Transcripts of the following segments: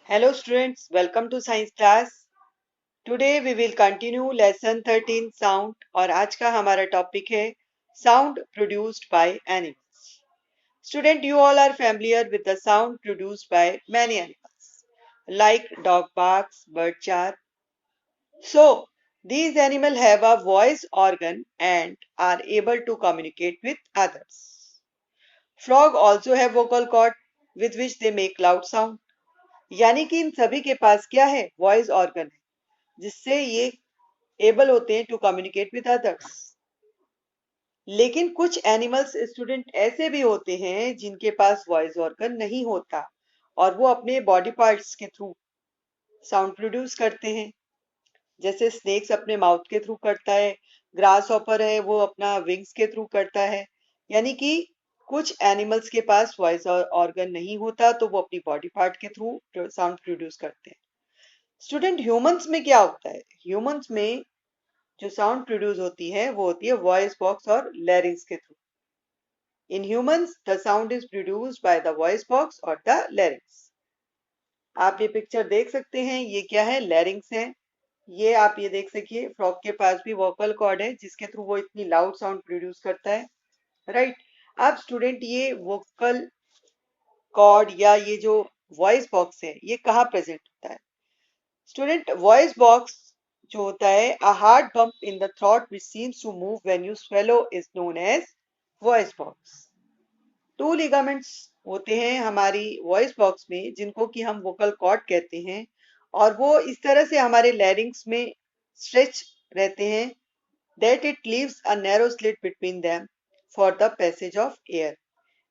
Hello students, welcome to science class. Today we will continue lesson 13 sound और आज का हमारा टॉपिक है sound produced by animals. Student, you all are familiar with the sound produced by many animals like dog barks, bird chirp. So these animals have a voice organ and are able to communicate with others. Frog also have vocal cord with which they make loud sound. यानी कि इन सभी के पास क्या है? Voice organ है जिससे ये able होते हैं टू कम्युनिकेट विद अदर्स। लेकिन कुछ एनिमल्स स्टूडेंट ऐसे भी होते हैं जिनके पास वॉइस ऑर्गन नहीं होता और वो अपने बॉडी पार्ट्स के थ्रू साउंड प्रोड्यूस करते हैं। जैसे स्नेक्स अपने माउथ के थ्रू करता है, ग्रास हॉपर है वो अपना विंग्स के थ्रू करता है। यानी कि कुछ एनिमल्स के पास वॉइस ऑर्गन नहीं होता तो वो अपनी बॉडी पार्ट के थ्रू साउंड प्रोड्यूस करते हैं। स्टूडेंट, ह्यूमंस में क्या होता है? ह्यूमंस में जो साउंड प्रोड्यूस होती है वो होती है वॉइस बॉक्स और लैरिंग्स के through. In humans the sound is produced by the voice box और द लैरिंग्स। आप ये पिक्चर देख सकते हैं, ये क्या है? लैरिंग्स है। ये आप ये देख सकिए, फ्रॉग के पास भी वोकल कॉर्ड है जिसके थ्रू वो इतनी लाउड साउंड प्रोड्यूस करता है, राइट? अब स्टूडेंट, ये वोकल कॉर्ड या ये जो वॉइस बॉक्स है ये कहाँ प्रेजेंट होता है? स्टूडेंट, वॉइस बॉक्स जो होता है, a hard bump in the throat which seems to move when you swallow is known as voice box. Two ligaments होते हैं हमारी वॉइस बॉक्स में जिनको कि हम वोकल कॉर्ड कहते हैं और वो इस तरह से हमारे लैरिंग्स में स्ट्रेच रहते हैं that it leaves a narrow slit between them for the passage of air.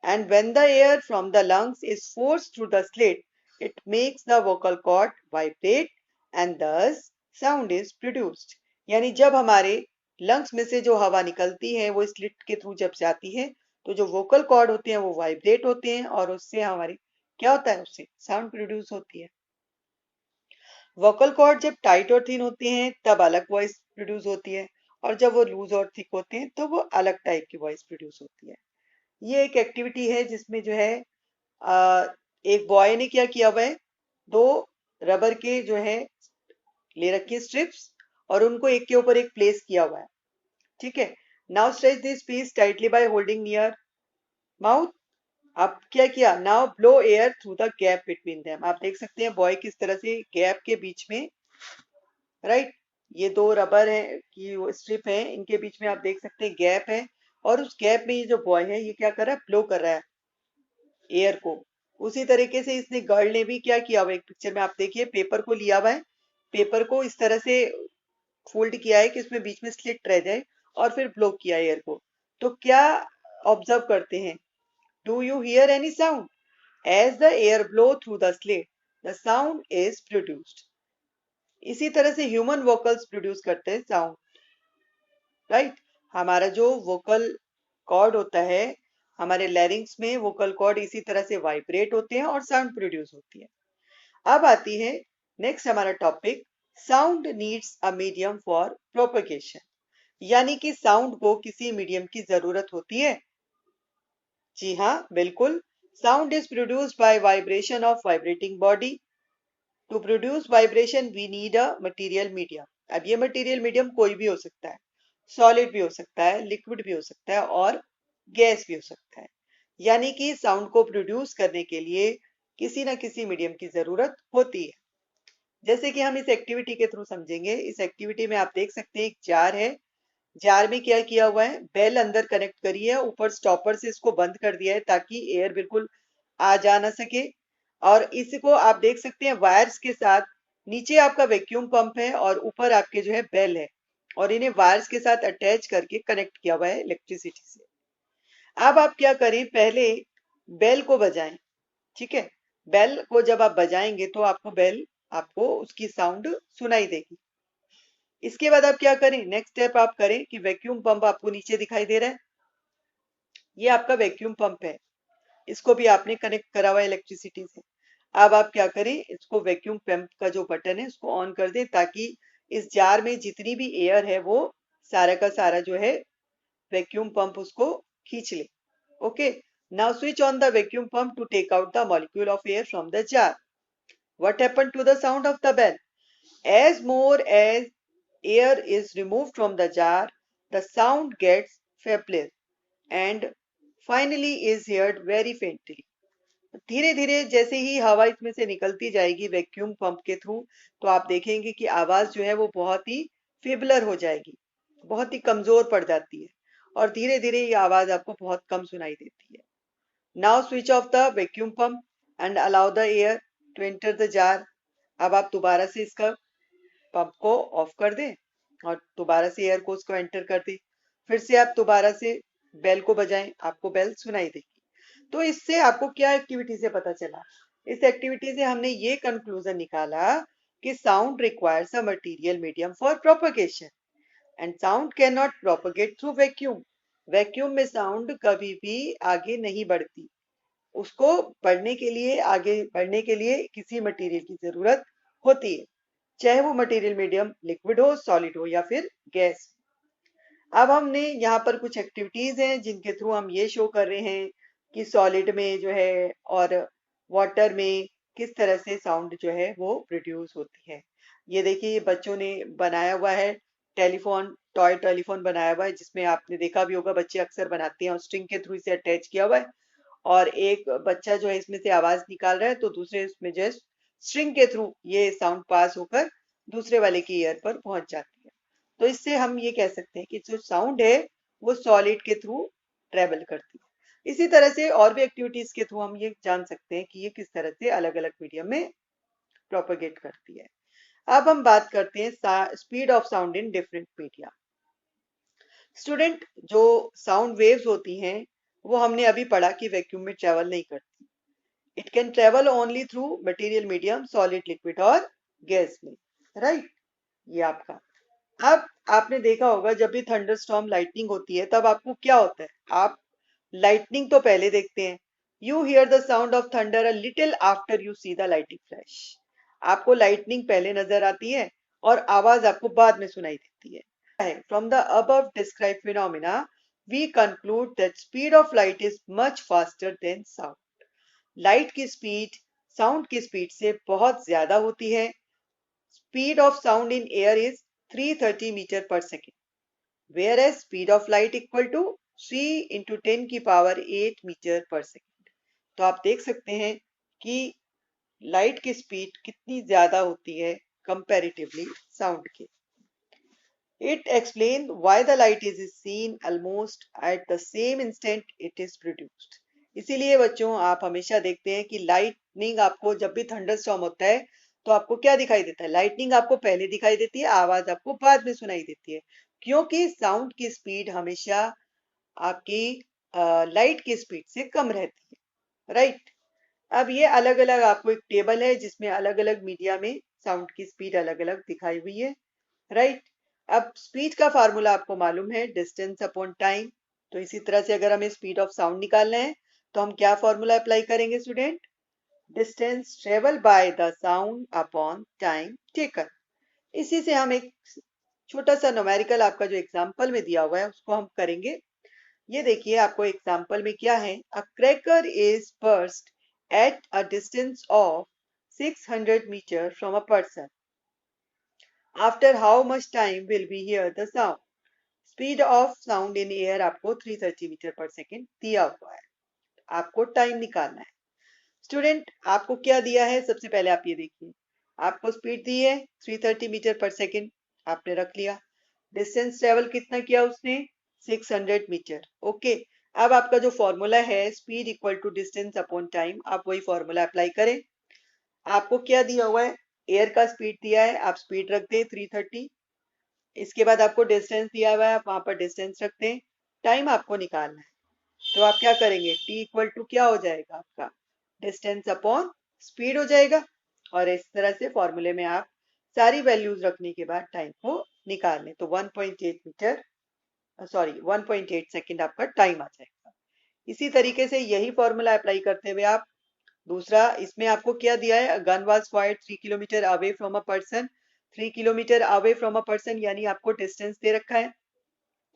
And when the air from the lungs is forced through the slit, it makes the vocal cord vibrate and thus sound is produced. यानी जब हमारे lungs में से जो हवा निकलती है वो स्लिट के थ्रू जब जाती है तो जो वोकल कॉर्ड होते हैं वो वाइब्रेट होते हैं और उससे हमारी क्या होता है? उससे साउंड प्रोड्यूस होती है। वोकल कॉर्ड जब टाइट और थिन होते हैं तब अलग वॉइस प्रोड्यूस होती है और जब वो लूज और थिक होते हैं तो वो अलग टाइप की वॉइस प्रोड्यूस होती है। ये एक एक्टिविटी है जिसमें जो है आ, एक बॉय ने क्या किया हुआ है, दो रबर के जो है ले रखी स्ट्रिप्स और उनको एक के ऊपर एक प्लेस किया हुआ है। ठीक है, now stretch this piece tightly by holding near mouth. अब क्या किया? Now blow air through the gap between them. आप देख सकते हैं बॉय किस तरह से गैप के बीच में, राइट, ये दो रबर है कि स्ट्रिप है, इनके बीच में आप देख सकते हैं गैप है और उस गैप में ये जो बॉय है ये क्या कर रहा है? ब्लो कर रहा है एयर को। उसी तरीके से इसने गर्ल ने भी क्या किया हुआ है, एक पिक्चर में आप देखिए, पेपर को लिया हुआ है, पेपर को इस तरह से फोल्ड किया है कि उसमें बीच में स्लिट रह जाए और फिर ब्लो किया एयर को। तो क्या ऑब्जर्व करते हैं? Do you hear any sound? As the air blow through the slit the sound is produced. इसी तरह से ह्यूमन वोकल्स प्रोड्यूस करते हैं साउंड, राइट? हमारा जो वोकल कॉर्ड होता है, हमारे लैरिंग्स में वोकल कॉर्ड इसी तरह से वाइब्रेट होते हैं और साउंड प्रोड्यूस होती है। अब आती है नेक्स्ट हमारा topic, sound needs a medium for propagation. यानी कि साउंड को किसी मीडियम की जरूरत होती है। जी हाँ, बिल्कुल। Sound is produced by vibration of vibrating body. To produce vibration we need a material medium. अब ये मटेरियल मीडियम कोई भी हो सकता है, सॉलिड भी हो सकता है, लिक्विड भी हो सकता है और गैस भी हो सकता है। यानी कि साउंड को प्रोड्यूस करने के लिए किसी ना किसी मीडियम की जरूरत होती है। जैसे कि हम इस एक्टिविटी के थ्रू समझेंगे। इस एक्टिविटी में आप देख सकते हैं एक जार है, जार में क्या किया हुआ है? बेल अंदर कनेक्ट करी है, ऊपर स्टॉपर से इसको बंद कर दिया है ताकि एयर बिल्कुल आ जा ना सके। और इसको आप देख सकते हैं वायर्स के साथ, नीचे आपका वैक्यूम पंप है और ऊपर आपके जो है बेल है और इन्हें वायर्स के साथ अटैच करके कनेक्ट किया हुआ है इलेक्ट्रिसिटी से। अब आप क्या करें? पहले बेल को बजाएं। ठीक है, बेल को जब आप बजाएंगे तो आपको बेल, आपको उसकी साउंड सुनाई देगी। इसके बाद आप क्या करें? नेक्स्ट स्टेप आप करें कि वैक्यूम पंप आपको नीचे दिखाई दे रहा है, ये आपका वैक्यूम पंप है, इसको भी आपने कनेक्ट करा हुआ है इलेक्ट्रिसिटी से। अब आप क्या करें? इसको वैक्यूम पंप का जो बटन है उसको ऑन कर दें ताकि इस जार में जितनी भी एयर है वो सारा का सारा जो है वैक्यूम पंप उसको खींच ले। Okay, now switch on the vacuum pump to take out the molecule of air from the jar. What happened to the sound of the bell? As more as air is removed from the jar, the sound gets feebler and finally is heard very faintly. धीरे धीरे जैसे ही हवा इसमें से निकलती जाएगी vacuum pump के through, तो आप देखेंगे कि आवाज जो है वो बहुत ही फेबलर हो जाएगी, बहुत ही कमजोर पड़ जाती है और धीरे धीरे ये आवाज आपको बहुत कम सुनाई देती है. Now switch off the vacuum pump and allow the air to enter the jar. अब आप दोबारा से इसका पंप को ऑफ कर दें और दोबारा से एयर को उसको एंटर कर दें. फिर से आप दोबारा से बेल को बजाएं, आपको बेल सुनाई देगी. तो इससे आपको क्या एक्टिविटी से पता चला? इस एक्टिविटी से हमने ये कंक्लूजन निकाला कि sound requires a material medium for propagation and sound can not propagate through vacuum. Vacuum में साउंड कभी भी आगे नहीं बढ़ती, उसको बढ़ने के लिए, आगे बढ़ने के लिए किसी मटेरियल की जरूरत होती है, चाहे वो मटेरियल मीडियम लिक्विड हो, सॉलिड हो या फिर गैस. अब हमने यहाँ पर कुछ एक्टिविटीज हैं जिनके थ्रू हम ये शो कर रहे हैं कि सॉलिड में जो है और वाटर में किस तरह से साउंड जो है वो प्रोड्यूस होती है. ये देखिए, ये बच्चों ने बनाया हुआ है टेलीफोन, टॉय टेलीफोन बनाया हुआ है, जिसमें आपने देखा भी होगा बच्चे अक्सर बनाते हैं और स्ट्रिंग के थ्रू इसे अटैच किया हुआ है और एक बच्चा जो है इसमें से आवाज निकाल रहा है तो दूसरे उसमें जो है स्ट्रिंग के थ्रू ये साउंड पास होकर दूसरे वाले की ईयर पर पहुंच जाती है. तो इससे हम ये कह सकते हैं कि जो साउंड है वो सॉलिड के थ्रू ट्रेवल करती है. इसी तरह से और भी एक्टिविटीज के थ्रू हम ये जान सकते हैं कि ये किस तरह से अलग अलग मीडियम में प्रोपेगेट करती है. अब हम बात करते हैं speed of sound in different media. Student, जो साउंड वेव्स होती हैं वो हमने अभी पढ़ा कि वैक्यूम में ट्रेवल नहीं करती. It can travel only through material medium, solid, liquid और गैस में. राइट, ये आपका. अब आपने देखा होगा जब भी थंडरस्टॉर्म लाइटनिंग होती है तब आपको क्या होता है, आप लाइटनिंग तो पहले देखते हैं. You here the sound of thunder a little after you see the lighting flash. आपको लाइटनिंग पहले नजर आती है और आवाज आपको बाद में सुनाई देती है. From the above described phenomena we conclude that speed of light is much faster than sound. Light की स्पीड साउंड की स्पीड से बहुत ज्यादा होती है. Speed of sound in air is 330 meter per second, whereas speed of light equal to 3 into 10 की power 8 metre पर second. तो आप देख सकते हैं कि लाइट की स्पीड कितनी ज्यादा होती है कंपैरेटिवली साउंड के. It explains why the light is seen almost at the same instant it is produced. इसीलिए बच्चों, आप हमेशा देखते हैं कि लाइटनिंग आपको जब भी थंडरस्टॉर्म होता है तो आपको क्या दिखाई देता है, लाइटनिंग आपको पहले दिखाई देती है, आवाज आपको बाद में सुनाई देती है, क्योंकि साउंड की स्पीड हमेशा आपकी लाइट की स्पीड से कम रहती है. राइट. अब ये अलग अलग आपको एक टेबल है जिसमें अलग अलग मीडिया में साउंड की स्पीड अलग अलग दिखाई हुई है. राइट. अब स्पीड का फार्मूला आपको मालूम है, डिस्टेंस अपॉन टाइम. तो इसी तरह से अगर हमें स्पीड ऑफ साउंड निकालना है तो हम क्या फॉर्मूला अप्लाई करेंगे student? Distance travel by the sound upon time taken. इसी से हम एक छोटा सा न्यूमेरिकल आपका जो एग्जांपल में दिया हुआ है उसको हम करेंगे. ये देखिए आपको एग्जांपल में क्या है. A cracker is burst at a distance of 600 metre from a person. After how much time will be hear the sound. Speed of sound in air आपको 330 मीटर पर सेकेंड दिया हुआ है, आपको टाइम निकालना है. स्टूडेंट, आपको क्या दिया है, सबसे पहले आप ये देखिए, आपको स्पीड दी है 330 मीटर पर सेकेंड, आपने रख लिया. डिस्टेंस ट्रेवल कितना किया उसने, 600 मीटर. ओके. अब आपका जो फॉर्मूला है speed equal to distance upon time, आप वही फॉर्मूला अप्लाई करें. आपको क्या दिया हुआ है, एयर का स्पीड दिया है, आप स्पीड रख दें 330. इसके बाद आपको डिस्टेंस दिया हुआ है, आप वहां पर डिस्टेंस रख दें. टाइम आपको निकालना है, तो आप क्या करेंगे, टी इक्वल टू क्या हो जाएगा आपका, डिस्टेंस अपॉन स्पीड हो जाएगा. और इस तरह से फॉर्मूले में आप सारी वैल्यूज रखने के बाद टाइम को निकाल लें तो 1.8 मीटर, सॉरी 1.8 सेकेंड आपका टाइम आ जाएगा. इसी तरीके से यही फॉर्मूला अप्लाई करते हुए आप दूसरा, इसमें आपको क्या दिया है, gun was fired 3 kilometre away from a person. 3 kilometre away from a person यानी आपको डिस्टेंस दे रखा है.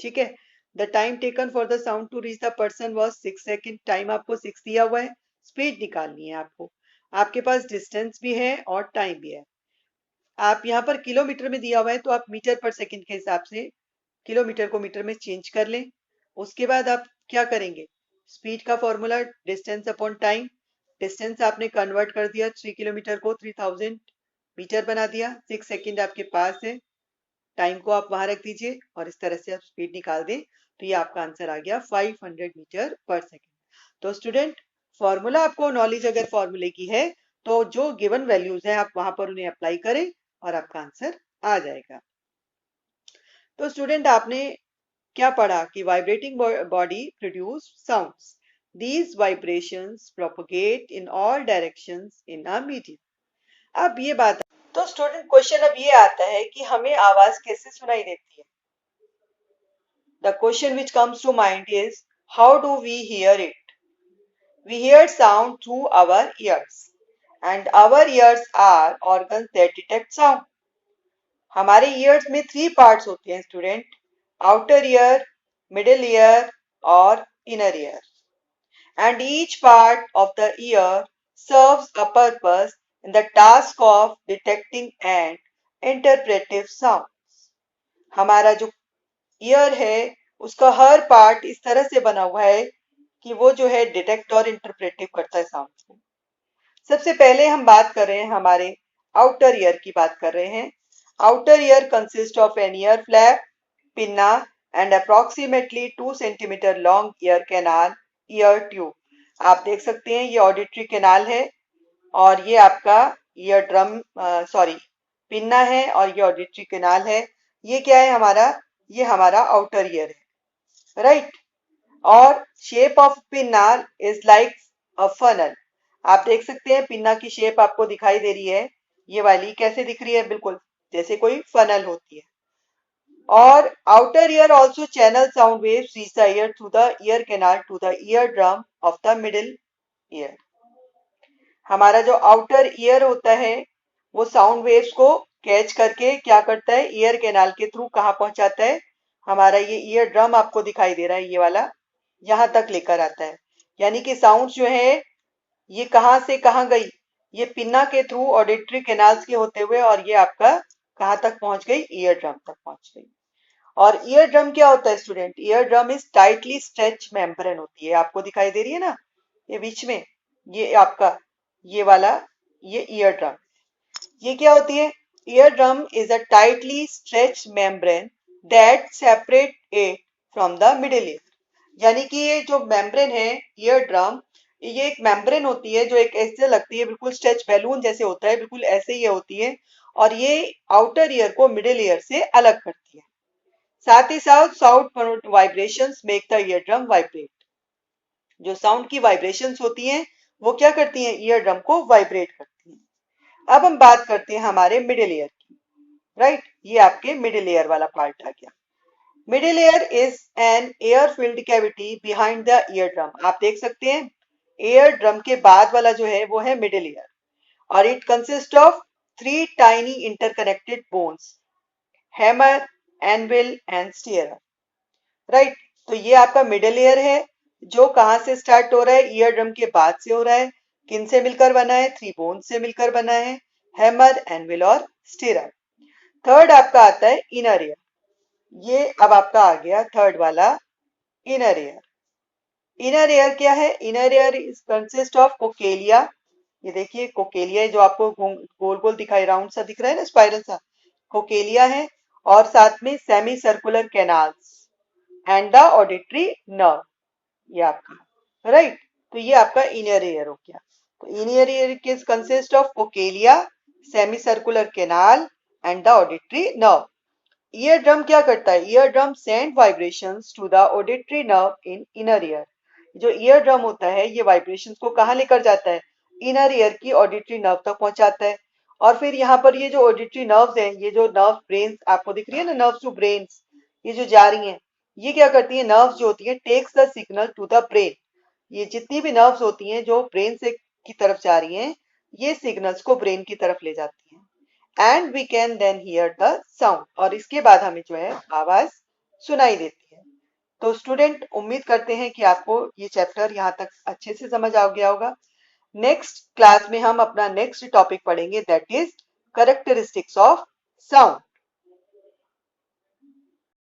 ठीक है. The time taken for the sound to reach the person was 6 second. Time आपको 6 दिया हुआ है, स्पीड निकालनी है आपको. आपके पास डिस्टेंस भी है और टाइम भी है। आप यहाँ पर किलोमीटर में दिया हुआ है तो आप मीटर पर सेकंड के हिसाब से किलोमीटर को मीटर में चेंज कर लें। उसके बाद आप क्या करेंगे, स्पीड का formula distance upon time, distance आपने कन्वर्ट कर दिया 3 किलोमीटर को 3000 मीटर बना दिया, 6 सेकंड आपके पास है, टाइम को आप वहां रख दीजिए और इस तरह से आप स्पीड निकाल दें तो ये आपका आंसर आ गया 500 मीटर पर सेकंड। तो स्टूडेंट, फॉर्मूला आपको नॉलेज अगर फॉर्मूले की है तो जो गिवन वैल्यूज है आप वहां पर उन्हें अप्लाई करें और आपका आंसर आ जाएगा। तो स्टूडेंट, आपने क्या पढ़ा कि vibrating body produce sounds, these vibrations propagate in all directions in a medium. अब ये बात, तो स्टूडेंट क्वेश्चन अब ये आता है कि हमें आवाज कैसे सुनाई देती है। The question which comes to mind is, how do we hear it? We hear sound through our ears, and our ears are organs that detect sound. हमारे ears में 3 parts होते हैं student, outer ear, middle ear और inner ear. And each part of the ear serves a purpose in the task of detecting and interpretive sounds. हमारा जो year है उसका हर part इस तरह से बना हुआ है कि वो जो है डिटेक्ट और इंटरप्रेटिव करता है साउंड को। सबसे पहले हम बात कर रहे हैं हमारे आउटर ईयर की बात कर रहे हैं। Outer ear consist of an ear flap, pinna and approximately 2 centimetre long ear canal, ear tube. आप देख सकते हैं ये ऑडिटरी कैनाल है और ये आपका ईयर ड्रम सॉरी पिन्ना है और ये ऑडिटरी कैनाल है। ये क्या है हमारा, ये हमारा आउटर ईयर है, राइट। और shape of pinna is like a funnel. आप देख सकते हैं पिन्ना की शेप आपको दिखाई दे रही है, ये वाली कैसे दिख रही है, बिल्कुल जैसे कोई फनल होती है। और outer ear also channel sound waves reach the ear through the ear canal to the ear drum of the middle ear. हमारा जो आउटर ईयर होता है वो साउंड वेव्स को कैच करके क्या करता है, ईयर कैनाल के थ्रू कहाँ पहुंचाता है, हमारा ये ईयर ड्रम आपको दिखाई दे रहा है ये वाला, यहाँ तक लेकर आता है। यानी कि साउंड जो है ये कहाँ से कहाँ गई, ये पिन्ना के थ्रू ऑडिटरी कैनाल्स के होते हुए और ये आपका कहाँ तक पहुंच गई, ईयर ड्रम तक पहुंच गई। और ईयर ड्रम क्या होता है student, ear drum is tightly stretch membrane होती है, आपको दिखाई दे रही है ना ये बीच में, ये आपका ये वाला ये ईयर ड्रम, ये क्या होती है, ear drum is a tightly stretched membrane that separate it from the middle year. यानी कि ये जो मेम्ब्रेन है ईयर ड्रम, ये एक मेम्ब्रेन होती है जो एक ऐसे लगती है, बिल्कुल स्ट्रेच बैलून जैसे होता है, बिल्कुल ऐसे ही होती है और ये आउटर ईयर को मिडिल ईयर से अलग करती है। साथ ही साथ sound vibrations make the ear drum vibrate. जो साउंड की वाइब्रेशंस होती हैं वो क्या करती हैं, ईयर ड्रम को वाइब्रेट करती हैं। अब हम बात करते हैं हमारे मिडिल ईयर की, राइट। ये आपके मिडिल ईयर वाला पार्ट आ गया। Middle ear is an air filled cavity behind the ear drum. आप देख सकते हैं ईयर ड्रम के बाद वाला जो है वो है मिडिल ईयर और it consist of 3 tiny interconnected bones, hammer, anvil and stirrup, right. तो ये आपका मिडिल ईयर है जो कहाँ से स्टार्ट हो रहा है, ईयर ड्रम के बाद से हो रहा है। किन से मिलकर बना है, 3 बोन से मिलकर बना है, हैमर, एनविल और स्टीरर। थर्ड आपका आता है इनर ईयर, ये अब आपका आ गया थर्ड वाला इनर ईयर। इनर ईयर क्या है, inner ear is consist of cochlea. ये देखिए कोकेलिया जो आपको गोल गोल दिखाई, राउंड सा दिख रहा है ना, स्पाइरल सा, कोकेलिया है। और साथ में semi circular canals and the auditory nerve, ये आपका, राइट। तो ये आपका इनर ईयर हो गया। तो इनर ईयर किस consist of cochlea, semicircular canal and the auditory nerve. Ear drum क्या करता है, ear drum send vibrations to the auditory nerve in inner ear. जो ईयर ड्रम होता है ये वाइब्रेशंस को कहाँ लेकर जाता है, इनर ईयर की ऑडिटरी नर्व तक पहुंचाता है। और फिर यहाँ पर ये जो ऑडिटरी नर्व्स हैं, ये जो नर्व ब्रेन आपको दिख रही है ना, नर्व्स टू ब्रेन्स, ये जो जा रही हैं, ये क्या करती है, नर्व्स जो होती है takes the signal to the brain. ये जितनी भी नर्व्स होती हैं जो ब्रेन से की तरफ जा रही हैं, ये सिग्नल्स को ब्रेन की तरफ ले जाती हैं and we can then hear the sound, और इसके बाद हमें जो है आवाज सुनाई देती है। तो स्टूडेंट, उम्मीद करते हैं कि आपको ये चैप्टर यहाँ तक अच्छे से समझ आ गया होगा। नेक्स्ट क्लास में हम अपना नेक्स्ट टॉपिक पढ़ेंगे that is characteristics of sound.